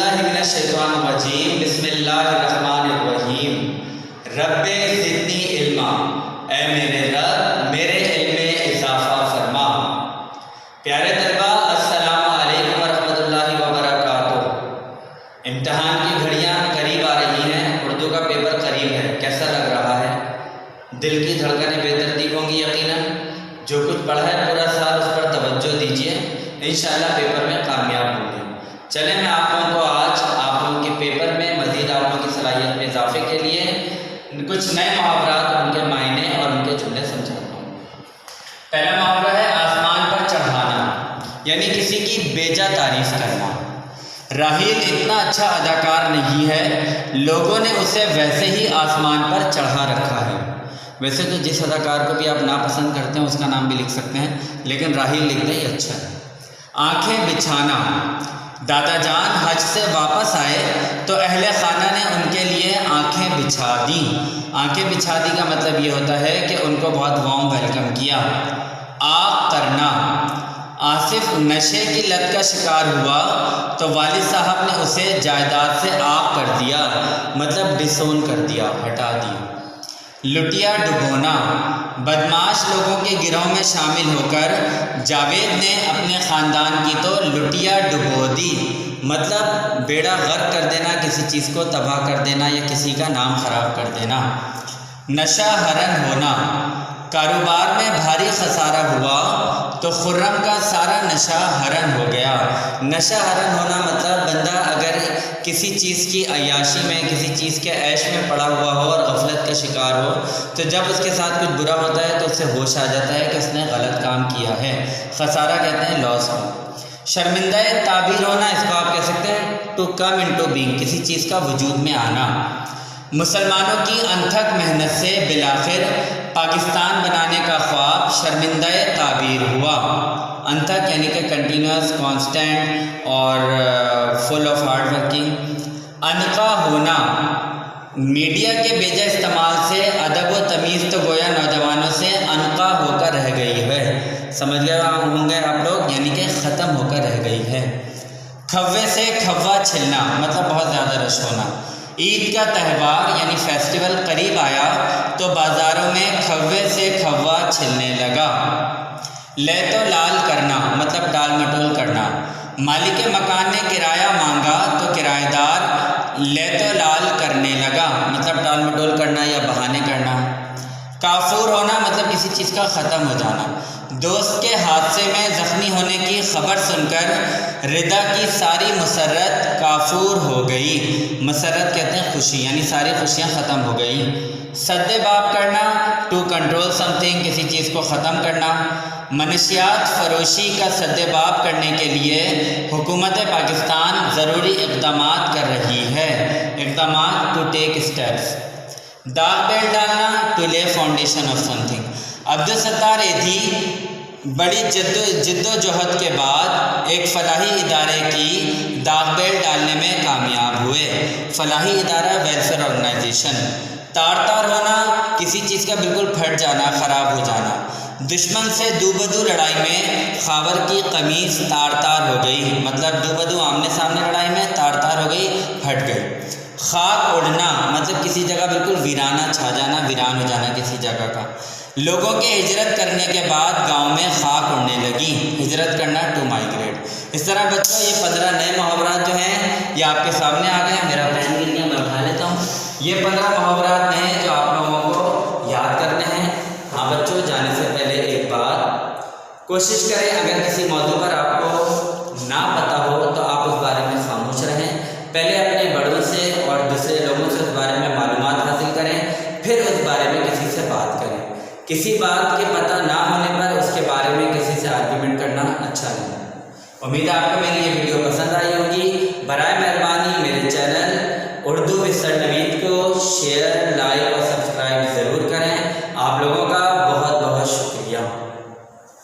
باللہ من الشیطان الرجیم بسم اللہ الرحمن الرحیم رب زدنی علما، اے میرے رب میرے علم میں اضافہ فرما۔ پیارے طلباء السلام علیکم ورحمۃ اللہ وبرکاتہ۔ امتحان کی گھڑیاں قریب آ رہی ہیں، اردو کا پیپر قریب ہے، کیسا لگ رہا ہے؟ دل کی دھڑکنیں بے ترتیب ہوں گی یقیناً۔ جو کچھ پڑھا ہے پورا سال اس پر توجہ دیجیے، انشاءاللہ پیپر میں کامیاب ہوں گے۔ چلیں میں آپ لوگوں کو آج آپ لوگوں کے پیپر میں مزید آپ لوگوں کی صلاحیت میں اضافے کے لیے کچھ نئے محاورات، ان کے معنی اور ان کے جملے سمجھاتا ہوں۔ پہلا محاورہ ہے آسمان پر چڑھانا، یعنی کسی کی بیجا تعریف کرنا۔ راحیل اتنا اچھا اداکار نہیں ہے، لوگوں نے اسے ویسے ہی آسمان پر چڑھا رکھا ہے۔ ویسے تو جس اداکار کو بھی آپ ناپسند کرتے ہیں اس کا نام بھی لکھ سکتے ہیں، لیکن راحیل لکھنا ہی اچھا ہے۔ آنکھیں بچھانا، دادا جان حج سے واپس آئے تو اہل خانہ نے ان کے لیے آنکھیں بچھا دیں۔ آنکھیں بچھا دی کا مطلب یہ ہوتا ہے کہ ان کو بہت وارم ویلکم کیا۔ آگ کرنا، آصف نشے کی لت کا شکار ہوا تو والد صاحب نے اسے جائیداد سے آگ کر دیا، مطلب ڈسون کر دیا، ہٹا دیا۔ لٹیا ڈبونا، بدماش لوگوں کے گروہ میں شامل ہو کر جاوید نے اپنے خاندان کی تو لٹیا ڈبو دی، مطلب بیڑا غرق کر دینا، کسی چیز کو تباہ کر دینا یا کسی کا نام خراب کر دینا۔ نشہ ہرن ہونا، کاروبار میں بھاری خسارہ ہوا تو خرم کا سارا نشہ ہرن ہو گیا۔ نشہ ہرن ہونا مطلب بندہ اگر کسی چیز کی عیاشی میں، کسی چیز کے عیش میں پڑا ہوا ہو اور غفلت کا شکار ہو تو جب اس کے ساتھ کچھ برا ہوتا ہے تو اسے ہوش آ جاتا ہے کہ اس نے غلط کام کیا ہے۔ خسارہ کہتے ہیں لاس کو۔ شرمندہ تعبیر ہونا، اس کو آپ کہہ سکتے ہیں ٹو کم انٹو بینگ، کسی چیز کا وجود میں آنا۔ مسلمانوں کی انتھک محنت سے بالآخر پاکستان بنانے کا خواب شرمندہ تعبیر ہوا۔ انتھک یعنی کہ کنٹینیوس، کانسٹنٹ اور فل آف ہارڈ ورکنگ۔ انقا ہونا، میڈیا کے بیجا استعمال سے ادب و تمیز تو گویا نوجوانوں سے انقا ہو کر رہ گئی ہے۔ سمجھ گئے ہوں گے آپ لوگ، یعنی کہ ختم ہو کر رہ گئی ہے۔ کھوے سے کھوا چھلنا، مطلب بہت زیادہ رش ہونا۔ عید کا تہوار یعنی فیسٹیول قریب آیا تو بازاروں میں کھوے سے کھوا چھلنے لگا۔ لے تو لال کرنا، مطلب ٹال مٹول کرنا۔ مالک مکان نے کرایہ مانگا تو کرایہ دار لے تو لال کرنے لگا، مطلب ٹال مٹول کرنا یا بہانے کرنا۔ کافور ہونا مطلب کسی چیز کا ختم ہو جانا۔ دوست کے حادثے میں زخمی ہونے کی خبر سن کر ردا کی ساری مسرت کافور ہو گئی۔ مسرت کہتے ہیں خوشی، یعنی ساری خوشیاں ختم ہو گئی۔ سد باب کرنا، ٹو کنٹرول سم تھنگ، کسی چیز کو ختم کرنا۔ منشیات فروشی کا سد باب کرنے کے لیے حکومت پاکستان ضروری اقدامات کر رہی ہے۔ اقدامات ٹو ٹیک اسٹیپس۔ داغ بیل ڈالنا، ٹو لے foundation of some thing. Abdul Sattar Edhi بڑی جد و جہد کے بعد ایک فلاحی ادارے کی داغ بیل ڈالنے میں کامیاب ہوئے۔ فلاحی ادارہ ویلفیئر آرگنائزیشن۔ تار تار ہونا، کسی چیز کا بالکل پھٹ جانا، خراب ہو جانا۔ دشمن سے دو بدو لڑائی میں خاور کی قمیص تار تار ہو گئی، مطلب دو بدو آمنے سامنے لڑائی میں تار تار ہو گئی، پھٹ گئی۔ خاک اڑنا مطلب کسی جگہ بالکل ویرانہ چھا جانا، ویران ہو جانا کسی جگہ کا۔ لوگوں کے ہجرت کرنے کے بعد گاؤں میں خاک اڑنے لگی، ہجرت کرنا ٹو مائیگریٹ۔ اس طرح بچوں یہ 15 نئے محاورات جو ہیں یہ آپ کے سامنے آ گئے ہیں۔ میرا پین گر گیا، میں اٹھا لیتا ہوں۔ یہ 15 محاورات ہیں جو آپ لوگوں کو یاد کرنے ہیں۔ ہاں بچوں، جانے سے پہلے ایک بات، کوشش کریں اگر کسی موضوع پر آپ کو نہ پتہ ہو تو آپ اس بارے میں خاموش رہیں۔ پہلے اپنے بڑوں سے اور دوسرے لوگوں سے اس بارے میں معلومات حاصل کریں، پھر اس بارے میں کسی سے بات کریں۔ کسی بات کے پتہ نہ ہونے پر اس کے بارے میں کسی سے آرگیومنٹ کرنا اچھا نہیں۔ امید ہے آپ کو میری یہ